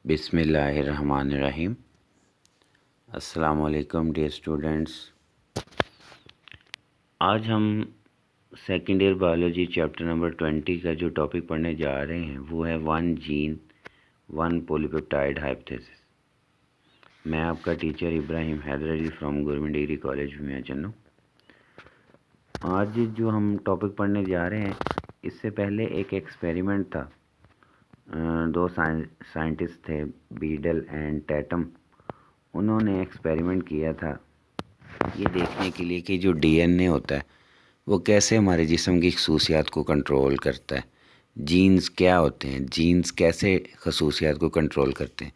बिस्मिल्लाहिर्रहमानिर्रहीम। अस्सलाम वालेकुम डियर स्टूडेंट्स। आज हम second year biology chapter number 20 का जो टॉपिक पढ़ने जा रहे हैं वो है one gene one polypeptide hypothesis. मैं आपका teacher Ibrahim Haider Ali from government degree college में चन्नू। आज जो हम टॉपिक पढ़ने जा रहे हैं इससे पहले एक एक्सपेरिमेंट था। दो साइंटिस्ट थे, बीडल एंड टैटम। उन्होंने एक्सपेरिमेंट किया था ये देखने के लिए कि जो डीएनए होता है वो कैसे हमारे जिस्म की खसूसियात को कंट्रोल करता है। जीन्स क्या होते हैं, जीन्स कैसे खसूसियात को कंट्रोल करते हैं।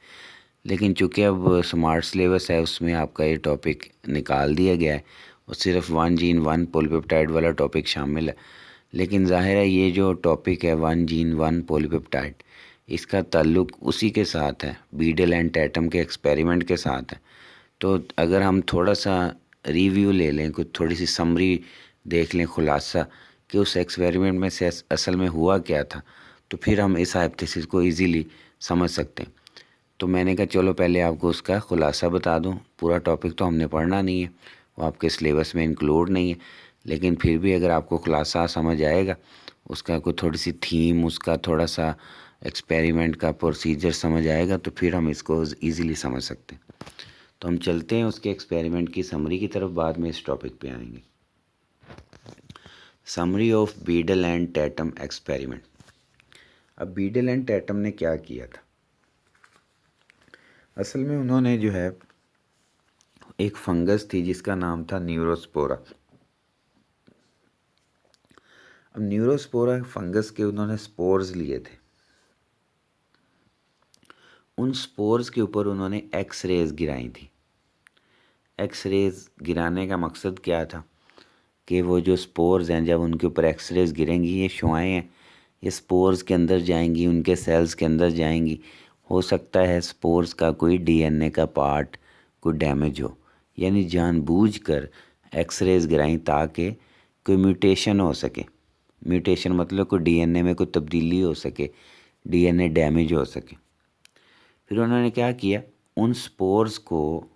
लेकिन चूँकि अब स्मार्ट सिलेबस है उसमें आपका ये टॉपिक निकाल दिया गया है और सिर्फ वन जीन वन पॉलीपेप्टाइड वाला टॉपिक शामिल है। लेकिन ज़ाहिर है ये जो टॉपिक है वन जीन वन पॉलीपेप्टाइड, इसका ताल्लुक उसी के साथ है, बीडल एंड टैटम के एक्सपेरिमेंट के साथ है। तो अगर हम थोड़ा सा रिव्यू ले लें, कुछ थोड़ी सी समरी देख लें, खुलासा कि उस एक्सपेरिमेंट में से असल में हुआ क्या था, तो फिर हम इस हाइपोथेसिस को इजीली समझ सकते हैं। तो मैंने कहा चलो पहले आपको उसका खुलासा बता दूं। पूरा टॉपिक तो हमने पढ़ना नहीं है, वो आपके सिलेबस में इंक्लूड नहीं है, लेकिन फिर भी अगर आपको खुलासा समझ आएगा, उसका कोई थोड़ी सी थीम, उसका थोड़ा सा एक्सपेरिमेंट का प्रोसीजर समझ आएगा, तो फिर हम इसको ईज़िली समझ सकते हैं। तो हम चलते हैं उसके एक्सपेरिमेंट की समरी की तरफ, बाद में इस टॉपिक पे आएंगे। Summary of Beadle and Tatum experiment. अब बीडल एंड टैटम ने क्या किया था, असल में उन्होंने जो है एक फंगस थी जिसका नाम था न्यूरोस्पोरा। अब न्यूरोस्पोरा फंगस के उन्होंने स्पोर्स लिए थे। उन स्पोर्स के ऊपर उन्होंने एक्स रेज गिराई थी। एक्स रेज गिराने का मकसद क्या था कि वो जो स्पोर्स हैं, जब उनके ऊपर एक्स रेज गिरेंगी, ये शुआएँ हैं, ये स्पोर्स के अंदर जाएंगी, उनके सेल्स के अंदर जाएंगी। हो सकता है स्पोर्स का कोई डीएनए का पार्ट कोई डैमेज हो, यानी जानबूझकर एक्स रेज गिराई ताकि कोई म्यूटेशन हो सके। म्यूटेशन मतलब कोई डीएनए में कोई तब्दीली हो सके, डीएनए डैमेज हो सके। फिर उन्होंने क्या किया, उन स्पोर्स को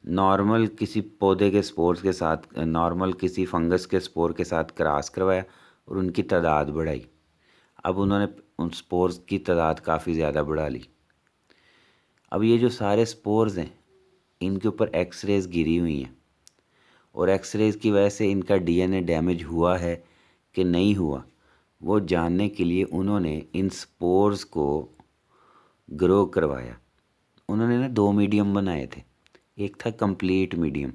नॉर्मल किसी पौधे के स्पोर्स के साथ, नॉर्मल किसी फंगस के स्पोर के साथ क्रॉस करवाया और उनकी तादाद बढ़ाई। अब उन्होंने उन स्पोर्स की तादाद काफ़ी ज़्यादा बढ़ा ली। अब ये जो सारे स्पोर्स हैं इनके ऊपर एक्स रेज गिरी हुई हैं और एक्स रेज की वजह से इनका डीएनए डैमेज हुआ है कि नहीं हुआ, वो जानने के लिए उन्होंने इन स्पोर्स को ग्रो करवाया। उन्होंने ना दो मीडियम बनाए थे। एक था कंप्लीट मीडियम,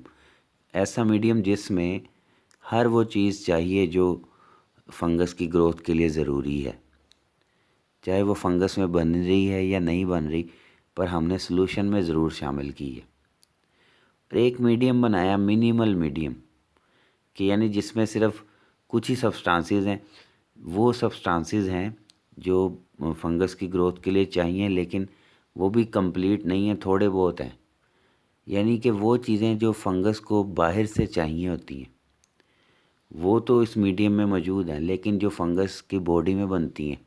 ऐसा मीडियम जिसमें हर वो चीज़ चाहिए जो फंगस की ग्रोथ के लिए ज़रूरी है, चाहे वो फंगस में बन रही है या नहीं बन रही, पर हमने सलूशन में ज़रूर शामिल की है। और एक मीडियम बनाया मिनिमल मीडियम, कि यानी जिसमें सिर्फ कुछ ही सब्सटेंसेस हैं, वो सब्सटेंसेस हैं जो फंगस की ग्रोथ के लिए चाहिए, लेकिन वो भी कंप्लीट नहीं है, थोड़े बहुत हैं। यानी कि वो चीज़ें जो फंगस को बाहर से चाहिए होती हैं वो तो इस मीडियम में मौजूद हैं, लेकिन जो फंगस की बॉडी में बनती हैं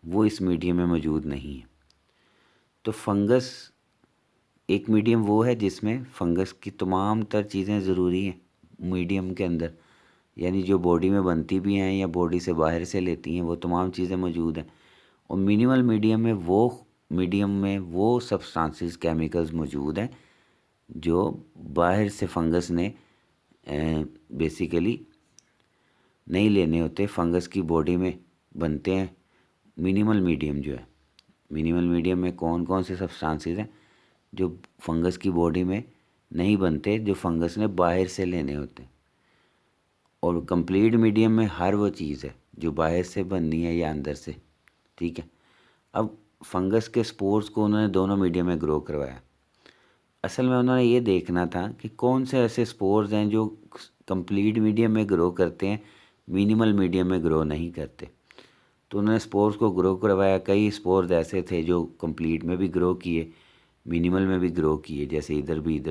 वो इस मीडियम में मौजूद नहीं है। तो फंगस एक मीडियम वो है जिसमें फंगस की तमाम तर चीज़ें ज़रूरी हैं मीडियम के अंदर, यानी जो बॉडी में बनती भी हैं या बॉडी से बाहर से लेती हैं, वो तमाम चीज़ें मौजूद हैं। और मिनिमल मीडियम में वो सब्सटेंसेस, केमिकल्स मौजूद हैं जो बाहर से फंगस ने बेसिकली नहीं लेने होते, फंगस की बॉडी में बनते हैं। मिनिमल मीडियम जो है, मिनिमल मीडियम में कौन कौन से सब्सटेंसेस हैं जो फंगस की बॉडी में नहीं बनते, जो फंगस ने बाहर से लेने होते हैं। और कंप्लीट मीडियम में हर वो चीज़ है जो बाहर से बननी है या अंदर से, ठीक है। अब फंगस के स्पोर्स को उन्होंने दोनों मीडियम में ग्रो करवाया। असल में उन्होंने ये देखना था कि कौन से ऐसे स्पोर्स हैं जो कंप्लीट मीडियम में ग्रो करते हैं, मिनिमल मीडियम में ग्रो नहीं करते। तो उन्होंने स्पोर्स को ग्रो करवाया। कई स्पोर्स ऐसे थे जो कंप्लीट में भी ग्रो किए, मिनिमल में भी ग्रो किए, जैसे इधर भी।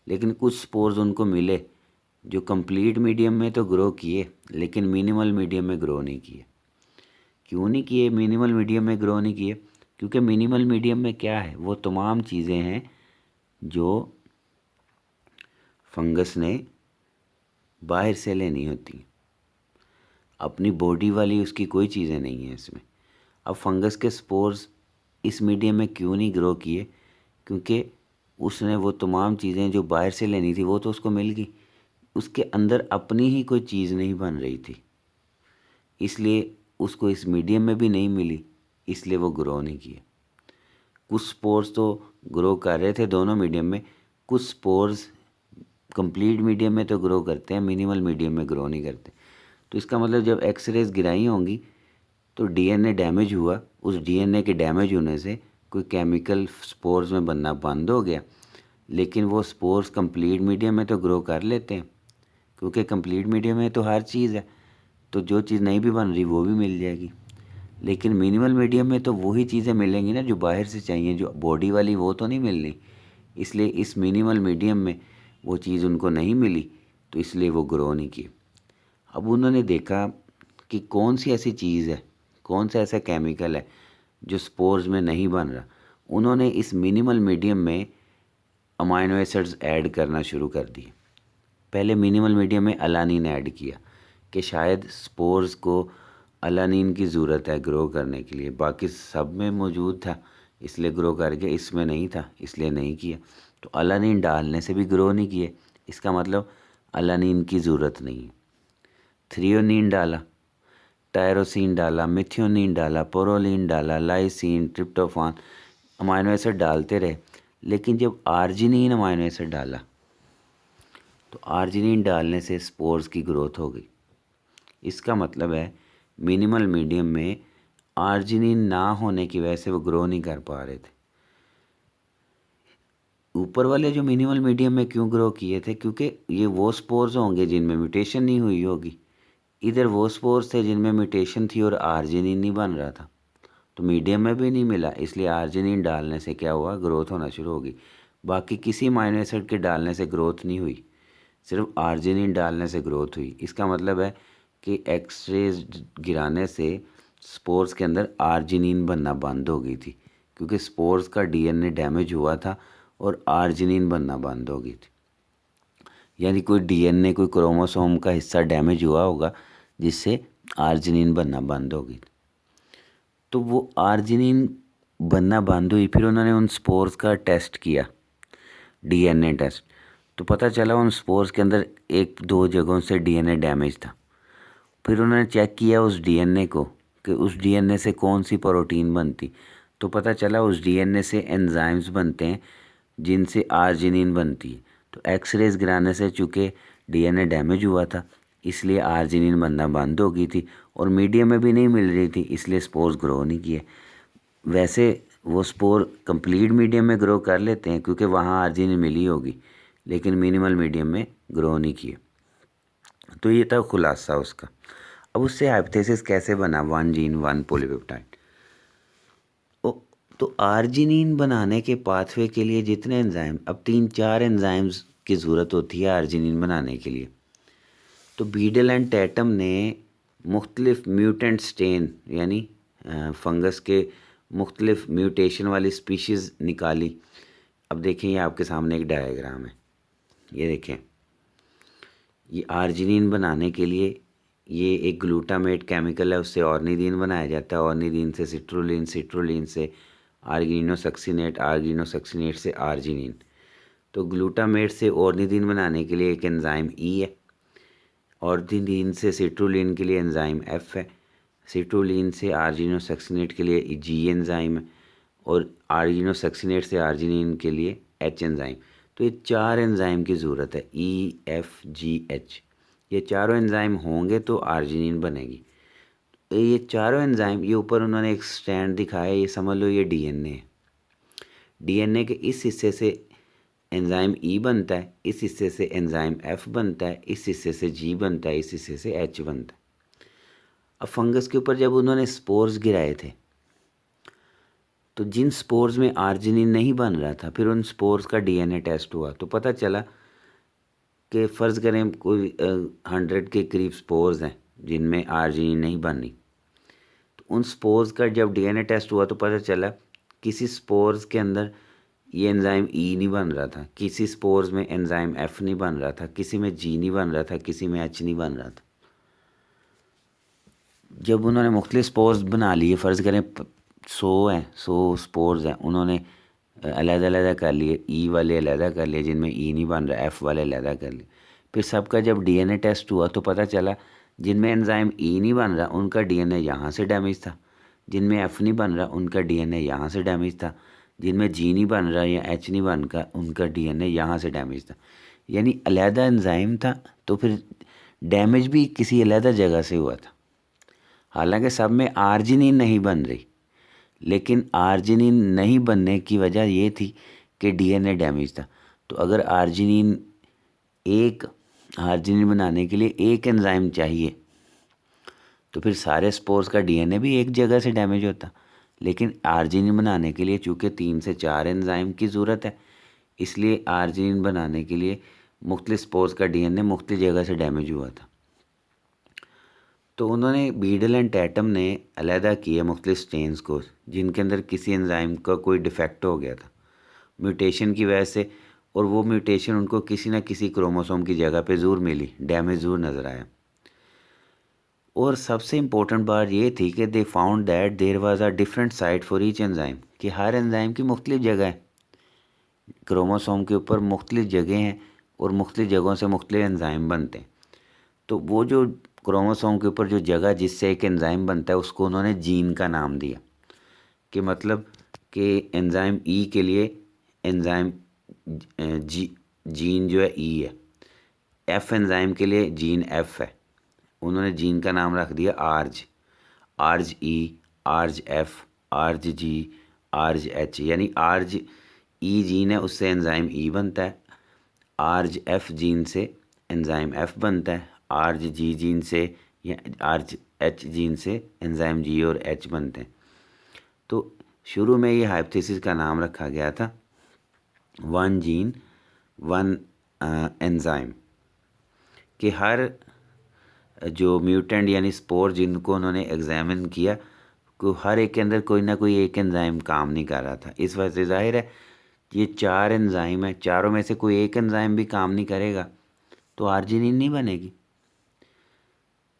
लेकिन कुछ स्पोर्स उनको मिले जो कंप्लीट मीडियम में तो ग्रो किए लेकिन मिनिमल मीडियम में ग्रो नहीं किए। क्यों नहीं किए, मिनिमल मीडियम में ग्रो नहीं किए? क्योंकि मिनिमल मीडियम में क्या है, वो तमाम चीज़ें हैं जो फंगस ने बाहर से लेनी होती, अपनी बॉडी वाली उसकी कोई चीज़ें नहीं है इसमें। अब फंगस के स्पोर्स इस मीडियम में क्यों नहीं ग्रो किए, क्योंकि उसने वो तमाम चीज़ें जो बाहर से लेनी थी वो तो उसको मिल गई, उसके अंदर अपनी ही कोई चीज़ नहीं बन रही थी, इसलिए उसको इस मीडियम में भी नहीं मिली, इसलिए वो ग्रो नहीं किए। कुछ स्पोर्स तो ग्रो कर रहे थे दोनों मीडियम में, कुछ स्पोर्स कंप्लीट मीडियम में तो ग्रो करते हैं, मिनिमल मीडियम में ग्रो नहीं करते। तो इसका मतलब जब एक्सरेज गिराई होंगी तो डीएनए डैमेज हुआ, उस डीएनए के डैमेज होने से कोई केमिकल स्पोर्स में बनना बंद हो गया, लेकिन वो स्पोर्स कंप्लीट मीडियम में तो ग्रो कर लेते हैं, क्योंकि कंप्लीट मीडियम में तो हर चीज़ है, तो जो चीज़ नहीं भी बन रही वो भी मिल जाएगी। लेकिन मिनिमल मीडियम में तो वही चीज़ें मिलेंगी ना जो बाहर से चाहिए, जो बॉडी वाली वो तो नहीं मिलनी, इसलिए इस मिनिमल मीडियम में वो चीज़ उनको नहीं मिली, तो इसलिए वो ग्रो नहीं की। अब उन्होंने देखा कि कौन सी ऐसी चीज़ है, कौन सा ऐसा केमिकल है जो स्पोर्स में नहीं बन रहा। उन्होंने इस मिनिमल मीडियम में अमाइनो एसिड्स ऐड करना शुरू कर दिए। पहले मिनिमल मीडियम में अलानिन ऐड किया कि शायद स्पोर्स को अलानिन की ज़रूरत है ग्रो करने के लिए, बाकी सब में मौजूद था इसलिए ग्रो कर गया, इसमें नहीं था इसलिए नहीं किया। तो अलानिन डालने से भी ग्रो नहीं किए, इसका मतलब अलानिन की ज़रूरत नहीं है। थ्रियोनिन डाला, टायरोसिन डाला, मिथियोनिन डाला, पोरोलिन डाला, लाइसिन, ट्रिप्टोफान, अमाइनो एसिड डालते रहे। लेकिन जब आर्जिनिन अमाइनो एसिड डाला तो आर्जिनिन डालने से स्पोर्स की ग्रोथ हो गई। इसका मतलब है मिनिमल मीडियम में आर्जिनिन ना होने की वजह से वो ग्रो नहीं कर पा रहे थे। ऊपर वाले जो मिनिमल मीडियम में क्यों ग्रो किए थे, क्योंकि ये वो स्पोर्स होंगे जिनमें म्यूटेशन नहीं हुई होगी। इधर वो स्पोर्स थे जिनमें म्यूटेशन थी और आर्जिनिन नहीं बन रहा था, तो मीडियम में भी नहीं मिला, इसलिए आर्जिनिन डालने से क्या हुआ, ग्रोथ होना शुरू होगी। बाकी किसी अमाइनो एसिड के डालने से ग्रोथ नहीं हुई, सिर्फ आर्जिनिन डालने से ग्रोथ हुई। इसका मतलब है कि एक्सरेज गिराने से स्पोर्स के अंदर आर्जिनिन बनना बंद हो गई थी, क्योंकि स्पोर्स का डीएनए डैमेज हुआ था और आर्जिनिन बनना बंद हो गई थी। यानी कोई डीएनए, कोई क्रोमोसोम का हिस्सा डैमेज हुआ होगा जिससे आर्जिनिन बनना बंद हो गई। तो वो आर्जिनिन बनना बंद हुई, फिर उन्होंने उन स्पोर्स का टेस्ट किया, डीएनए टेस्ट, तो पता चला उन स्पोर्स के अंदर एक दो जगहों से डीएनए डैमेज था। फिर उन्होंने चेक किया उस डीएनए को कि उस डीएनए से कौन सी प्रोटीन बनती, तो पता चला उस डीएनए से एंजाइम्स बनते हैं जिनसे आर्जिनिन बनती है। तो एक्सरेज गिराने से चूँकि डीएनए डैमेज हुआ था इसलिए आर्जिनिन बनना बंद हो गई थी और मीडियम में भी नहीं मिल रही थी, इसलिए स्पोर्स ग्रो नहीं किए। वैसे वो स्पोर कंप्लीट मीडियम में ग्रो कर लेते हैं क्योंकि वहाँ आर्जिनिन मिली होगी, लेकिन मिनिमल मीडियम में ग्रो नहीं किए। तो ये था खुलासा उसका। अब उससे हाइपोथेसिस कैसे बना, वन जीन वन पॉलीपेप्टाइड। तो आर्जिनिन बनाने के पाथवे के लिए जितने एंजाइम, अब 3-4 एंजाइम्स की ज़रूरत होती है आर्जिनिन बनाने के लिए। तो बीडल एंड टैटम ने मुख्तलिफ म्यूटेंट स्टेन यानी फंगस के मुख्तलिफ म्यूटेशन वाली स्पीशीज़ निकाली। अब देखें ये आपके सामने एक डायग्राम है, ये देखें, ये आर्जिनिन बनाने के लिए ये एक ग्लूटामेट केमिकल है, उससे ऑर्निदीन बनाया जाता है, ऑर्निदीन से सिट्रुलिन, सिट्रुलिन से आर्गिनोसक्सिनेट, आर्गिनोसक्सिनेट से आर्जिनिन। तो ग्लूटामेट से ऑर्निदीन बनाने के लिए एक एंजाइम ई है, ऑर्निदीन से सिट्रुलिन के लिए एंजाइम एफ है, सिट्रुलिन से आर्जिनोसक्सिनेट के लिए जी एंजाइम है और आर्जिनोसक्सिनेट से आर्जिनिन के लिए एच एंजाइम। तो ये 4 एंजाइम की ज़रूरत है, ई एफ जी एच। ये चारों एंजाइम होंगे तो आर्जिनिन बनेगी। ये चारों एंजाइम, ये ऊपर उन्होंने एक स्टैंड दिखाया, ये समझ लो ये डीएनए है। डीएनए के इस हिस्से से एंजाइम ई बनता है, इस हिस्से से एंजाइम एफ बनता है, इस हिस्से से जी बनता है, इस हिस्से से एच बनता है। अब फंगस के ऊपर जब उन्होंने स्पोर्स गिराए थे तो जिन स्पोर्स में आर्जिनिन नहीं बन रहा था, फिर उन स्पोर्स का डीएनए टेस्ट हुआ तो पता चला कि फ़र्ज़ करें कोई 100 के करीब स्पोर्स हैं जिनमें आर्जिनिन नहीं बनी। तो उन स्पोर्स का जब डीएनए टेस्ट हुआ तो पता चला किसी स्पोर्स के अंदर ये एंजाइम ई नहीं बन रहा था, किसी स्पोर्स में एंजाइम एफ नहीं बन रहा था, किसी में जी नहीं बन रहा था, किसी में एच नहीं बन रहा था। जब उन्होंने मुख्तलिफ स्पोर्स बना लिए, फ़र्ज़ करें 100 स्पोर्स हैं, उन्होंने अलग-अलग कर लिए, ई वाले अलग कर लिए जिनमें ई नहीं बन रहा, एफ़ वाले अलग कर लिए। फिर सबका जब डीएनए टेस्ट हुआ तो पता चला जिनमें एंजाइम ई नहीं बन रहा उनका डीएनए यहाँ से डैमेज था, जिनमें एफ़ नहीं बन रहा उनका डीएनए यहाँ से डैमेज था, जिनमें जी नहीं बन रहा या एच नहीं बन का उनका डीएनए यहाँ से डैमेज था। यानी अलहदा एंजाइम था, तो फिर डैमेज भी किसी अलहदा जगह से हुआ था। हालांकि सब में आर्जिनिन नहीं बन रही, लेकिन आर्जिनिन नहीं बनने की वजह ये थी कि डीएनए डैमेज था। तो अगर आर्जिनिन बनाने के लिए एक एंजाइम चाहिए तो फिर सारे स्पोर्स का डीएनए भी एक जगह से डैमेज होता। लेकिन आर्जिनिन बनाने के लिए चूँकि 3 से 4 एंजाइम की ज़रूरत है, इसलिए आर्जिनिन बनाने के लिए मुख्तलिफ स्पोर्स का डीएनए मुख्तलिफ जगह से डैमेज हुआ था। तो उन्होंने बीडल एंड टैटम ने अलहदा किए मुख्तलिफ स्ट्रेन्स को जिनके अंदर किसी एंजाइम का कोई डिफेक्ट हो गया था म्यूटेशन की वजह से, और वो म्यूटेशन उनको किसी न किसी क्रोमोसोम की जगह पे ज़रूर मिली, डैमेज ज़रूर नज़र आया। और सबसे इम्पोर्टेंट बात ये थी कि they found that there was a different site for each enzyme, कि हर एंजाइम की मुख्तलिफ जगह है, क्रोमोसोम के ऊपर मुख्तलिफ जगह हैं और मुख्तलिफ जगहों से मुख्तलिफ एंजाइम बनते हैं। तो वो जो क्रोमोसोम के ऊपर जो जगह जिससे एक एंजाइम बनता है उसको उन्होंने जीन का नाम दिया, कि मतलब कि एंजाइम ई के लिए एंजाइम जीन जो है ई है, एफ एंजाइम के लिए जीन एफ है, उन्होंने जीन का नाम रख दिया आर्ज ई, आर्ज एफ, आर्ज जी, आर्ज एच। यानी आर्ज ई जीन है उससे एंजाइम ई बनता है, आर्ज एफ जीन से एंजाइम एफ बनता है, आर्ज जी जीन से या आर्ज एच जीन से एंजाइम जी और एच बनते हैं। तो शुरू में ये हाइपोथेसिस का नाम रखा गया था 1 जीन 1 एंजाइम, कि हर जो म्यूटेंट यानी स्पोर जिनको उन्होंने एग्जामिन किया को हर एक के अंदर कोई ना कोई एक एंजाइम काम नहीं कर रहा था। इस वजह से जाहिर है ये 4 एंजाइम है, चारों में से कोई एक एंजाइम भी काम नहीं करेगा तो आर्जिनिन नहीं बनेगी।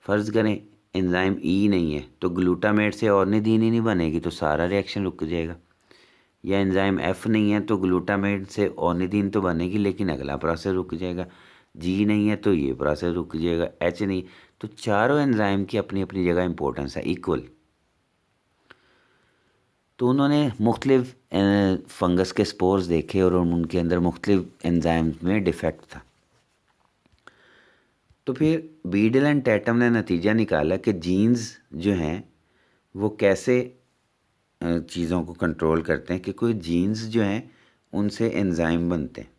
फ़र्ज़ करें एंजाइम ई नहीं है तो ग्लूटामेट से ऑर्निथीन ही नहीं बनेगी, तो सारा रिएक्शन रुक जाएगा। या एंजाइम एफ़ नहीं है तो ग्लूटामेट से ऑर्निथीन तो बनेगी लेकिन अगला प्रोसेस रुक जाएगा। जी नहीं है तो ये प्रोसेस रुक जाएगा। एच नहीं, तो चारों एंजाइम की अपनी अपनी जगह इंपॉर्टेंस है इक्वल। तो उन्होंने मुख्तलिफ फंगस के स्पोर्स देखे और उनके अंदर मुख्तलिफ एंजाइम्स में डिफेक्ट था। तो फिर बीडल एंड टैटम ने नतीजा निकाला कि जीन्स जो हैं वो कैसे चीज़ों को कंट्रोल करते हैं, कि कोई जीन्स जो हैं उनसे एंजाइम बनते हैं,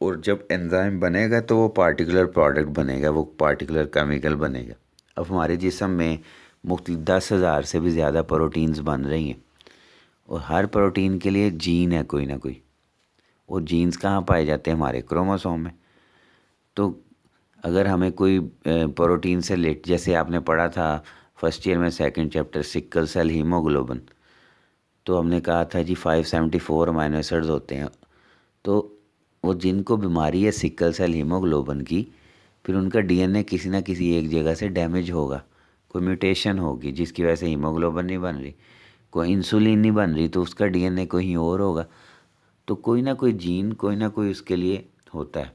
और जब एंजाइम बनेगा तो वो पार्टिकुलर प्रोडक्ट बनेगा, वो पार्टिकुलर केमिकल बनेगा। अब हमारे जिस्म में मुख्तलिफ 10,000 से भी ज़्यादा प्रोटीन्स बन रही हैं और हर प्रोटीन के लिए जीन है कोई ना कोई, और जीन्स कहाँ पाए जाते हैं? हमारे क्रोमोसोम में। तो अगर हमें कोई प्रोटीन से जैसे आपने पढ़ा था फर्स्ट ईयर में 2nd chapter sickle cell haemoglobin, तो हमने कहा था जी 574 अमीनो एसिड्स होते हैं। तो वो जिनको बीमारी है सिकल सेल हीमोग्लोबिन की, फिर उनका डीएनए किसी ना किसी एक जगह से डैमेज होगा, कोई म्यूटेशन होगी जिसकी वजह से हीमोग्लोबिन नहीं बन रही, कोई इंसुलिन नहीं बन रही तो उसका डीएनए कहीं और होगा। तो कोई ना कोई जीन कोई ना कोई उसके लिए होता है।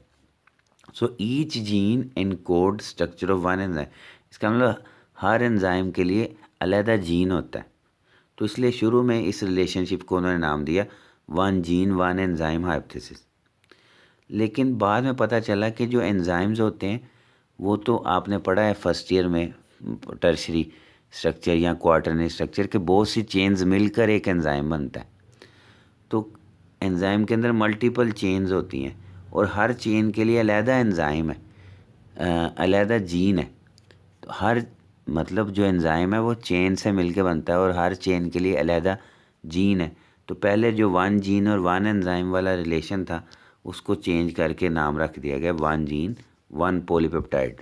So each gene encode structure of one enzyme, इसका मतलब हर एंजाइम के लिए अलहदा जीन होता है। तो इसलिए शुरू में इस रिलेशनशिप को उन्होंने नाम दिया 1 जीन 1 एंजाइम हाइपोथेसिस। लेकिन बाद में पता चला कि जो एंजाइम्स होते हैं वो तो आपने पढ़ा है फर्स्ट ईयर में टर्शरी स्ट्रक्चर या क्वार्टरनरी स्ट्रक्चर के बहुत सी चेन्स मिलकर एक एंजाइम बनता है। तो एंजाइम के अंदर मल्टीपल चेन्स होती हैं और हर चेन के लिए अलहदा एंजाइम है, अलहदा जीन है। तो हर मतलब जो एंजाइम है वो चेन से मिलके बनता है और हर चेन के लिए अलहदा जीन है। तो पहले जो 1 जीन और 1 एंजाइम वाला रिलेशन था उसको चेंज करके नाम रख दिया गया 1 जीन 1 पॉलीपेप्टाइड,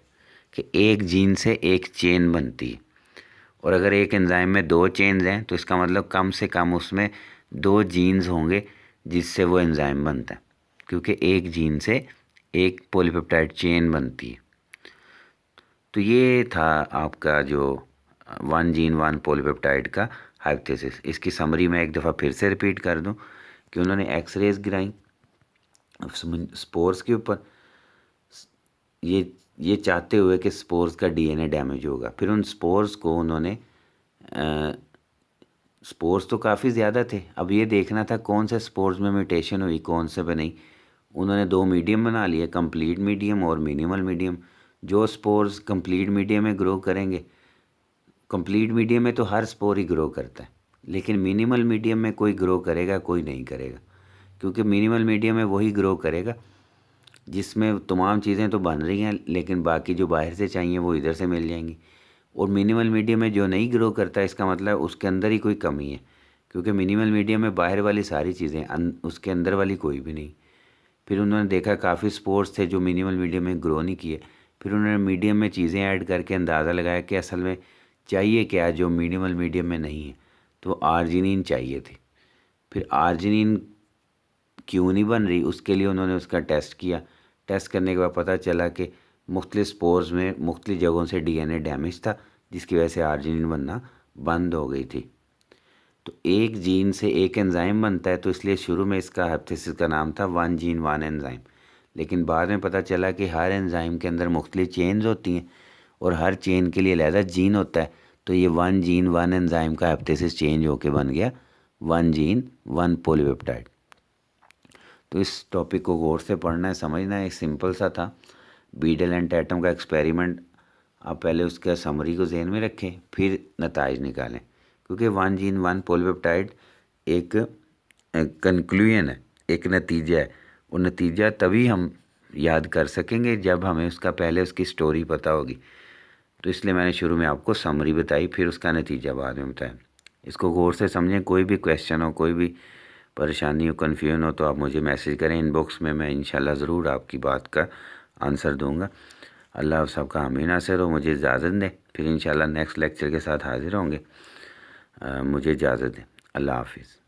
कि एक जीन से एक चेन बनती है। और अगर एक एंजाइम में 2 चेन्स हैं तो इसका मतलब कम से कम उसमें 2 जीन्स होंगे जिससे वो एंजाइम बनता है, क्योंकि एक जीन से एक पॉलीपेप्टाइड चेन बनती है। तो ये था आपका जो 1 जीन 1 पॉलीपेप्टाइड का हाइपोथेसिस। इसकी समरी मैं एक दफ़ा फिर से रिपीट कर दूं कि उन्होंने एक्सरेज गिराई स्पोर्स के ऊपर, ये चाहते हुए कि स्पोर्स का डीएनए डैमेज होगा। फिर उन स्पोर्स को उन्होंने स्पोर्स तो काफ़ी ज़्यादा थे, अब ये देखना था कौन से स्पोर्स में म्यूटेशन हुई, कौन से पे नहीं। उन्होंने 2 मीडियम बना लिए, कंप्लीट मीडियम और मिनिमल मीडियम। जो स्पोर्स कंप्लीट मीडियम में ग्रो करेंगे, कंप्लीट मीडियम में तो हर स्पोर ही ग्रो करता है, लेकिन मिनिमल मीडियम में कोई ग्रो करेगा कोई नहीं करेगा, क्योंकि मिनिमल मीडियम में वही ग्रो करेगा जिसमें तमाम चीज़ें तो बन रही हैं लेकिन बाकी जो बाहर से चाहिए वो इधर से मिल जाएंगी। और मिनिमल मीडियम में जो नहीं ग्रो करता इसका मतलब उसके अंदर ही कोई कमी है, क्योंकि मिनिमल मीडियम में बाहर वाली सारी चीज़ें, उसके अंदर वाली कोई भी नहीं। फिर उन्होंने देखा काफ़ी स्पोर्ट्स थे जो मिनिमल मीडियम में ग्रो नहीं किए। फिर उन्होंने मीडियम में चीज़ें ऐड करके अंदाज़ा लगाया कि असल में चाहिए क्या जो मिनिमल मीडियम में नहीं है, तो आर्जिनिन चाहिए थी। फिर आर्जिनिन क्यों नहीं बन रही, उसके लिए उन्होंने उसका टेस्ट किया। टेस्ट करने के बाद पता चला कि मुख्तलिफ स्पोर्स में मुख्तलिफ जगहों से डीएनए डैमेज था, जिसकी वजह से आर्जिनिन बनना बंद हो गई थी। तो एक जीन से एक एंजाइम बनता है, तो इसलिए शुरू में इसका हाइपोथेसिस का नाम था 1 जीन 1 एंजाइम। लेकिन बाद में पता चला कि हर एंजाइम के अंदर मुख्तलिफ चेन्स होती हैं और हर चेन के लिए अलहदा जीन होता है। तो ये 1 जीन 1 एंजाइम का हाइपोथेसिस चेंज होकर बन गया 1 जीन 1 पॉलीपेप्टाइड। तो इस टॉपिक को गौर से पढ़ना है, समझना है। एक सिंपल सा था, बीडल एंड टैटम का एक्सपेरिमेंट। आप पहले उसका समरी को जहन में रखें, फिर नताइज निकालें, क्योंकि 1 जीन 1 पॉलीपेप्टाइड एक कंक्लूजन है, एक नतीजा है। और नतीजा तभी हम याद कर सकेंगे जब हमें उसका पहले उसकी स्टोरी पता होगी। तो इसलिए मैंने शुरू में आपको समरी बताई, फिर उसका नतीजा बाद में बताया। इसको गौर से समझें। कोई भी क्वेश्चन हो, कोई भी परेशानी हो, कन्फ्यूजन हो, तो आप मुझे मैसेज करें इनबॉक्स में, मैं इंशाल्लाह ज़रूर आपकी बात का आंसर दूंगा। अल्लाह सबका हामी नासिर हो। मुझे इजाज़त दें, फिर इंशाल्लाह नेक्स्ट लेक्चर के साथ हाज़िर होंगे। मुझे इजाज़त दें। अल्लाह हाफिज़।